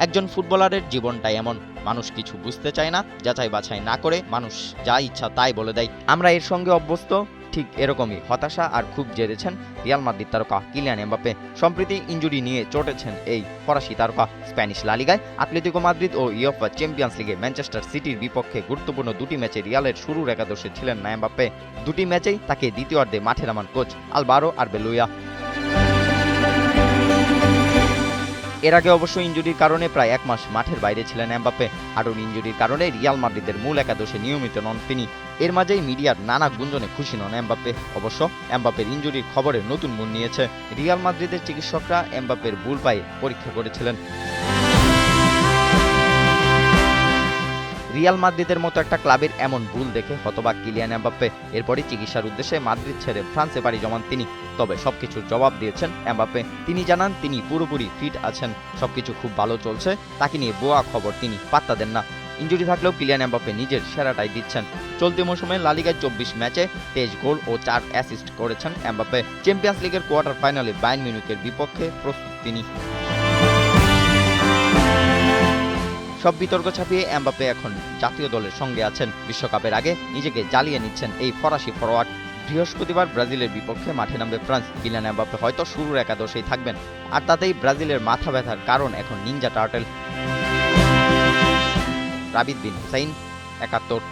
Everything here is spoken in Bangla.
একজন ফুটবলারের জীবনটাই এমন, মানুষ কিছু বুঝতে চায় না, যাচাই বাছাই না করে মানুষ যা ইচ্ছা তাই বলে দেয়। আমরা এর সঙ্গে অভ্যস্ত। ঠিক এরকমই হতাশা আর খুব জেদেছেন রিয়াল মাদ্রিদ তারকা কিলিয়ান এমবাপ্পে। সম্প্রতি ইনজুরি নিয়ে চটেছেন এই ফরাসি তারকা। স্প্যানিশ লা লিগায় আতলেতিকো মাদ্রিদ ও ইউএফা চ্যাম্পিয়ন্স লিগে ম্যানচেস্টার সিটির বিপক্ষে গুরুত্বপূর্ণ দুটি ম্যাচে রিয়ালের শুরুর একাদশে ছিলেন না এমবাপ্পে। দুটি ম্যাচেই তাকে দ্বিতীয়ার্ধে মাঠে নামান কোচ আলভারো আরবেলোয়া। এর আগে অবশ্য ইনজুরির কারণে প্রায় 1 মাস মাঠের বাইরে ছিলেন এমবাপ্পে। হাঁটুর ইনজুরির কারণে রিয়াল মাদ্রিদের মূল একাদশে নিয়মিত নন তিনি। এর মাঝেই মিডিয়ার নানা গুঞ্জনে খুশি নন এমবাপ্পে। অবশ্য এমবাপ্পের ইনজুরির খবরে নতুন মোড় নিয়েছে। রিয়াল মাদ্রিদের চিকিৎসকরা এমবাপ্পের ভুল পায়ে পরীক্ষা করেছিলেন। রিয়াল মাদ্রিদের মতো একটা ক্লাবের এমন ভুল দেখে হতবাক কিলিয়ান এমবাপ্পে। এরপরই চিকিৎসার উদ্দেশ্যে মাদ্রিদ ছেড়ে ফ্রান্সে পাড়ি জমান তিনি। তবে সবকিছুর জবাব দিয়েছেন এমবাপ্পে। তিনি জানান তিনি পুরোপুরি ফিট আছেন, সবকিছু খুব ভালো চলছে, তাকে নিয়ে ভুয়া খবর তিনি পাত্তা দেন না। ইনজুরি থাকলেও কিলিয়ান এমবাপ্পে নিজের সেরাটাই দিচ্ছেন। চলতি মৌসুমে লা লিগায় 24 ম্যাচে 23 গোল ও 4 অ্যাসিস্ট করেছেন এমবাপ্পে। চ্যাম্পিয়ন্স লিগের কোয়ার্টার ফাইনালে বায়ার্ন মিউনিখের বিপক্ষে প্রস্তুত তিনি। সব বিতর্ক ছাপিয়ে এমবাপ্পে এখন জাতীয় দলের সঙ্গে আছেন। বিশ্বকাপের আগে নিজেকে জ্বালিয়ে নিচ্ছেন এই ফরাসি ফরোয়ার্ড। বৃহস্পতিবার ব্রাজিলের বিপক্ষে মাঠে নামবে ফ্রান্স। কিলিয়ান এমবাপ্পে হয়তো শুরুর একাদশেই থাকবেন। আর তাতেই ব্রাজিলের মাথা ব্যথার কারণ এখন নিনজা টার্টেল। রাবিদ বিন হুসাইন, ৭১।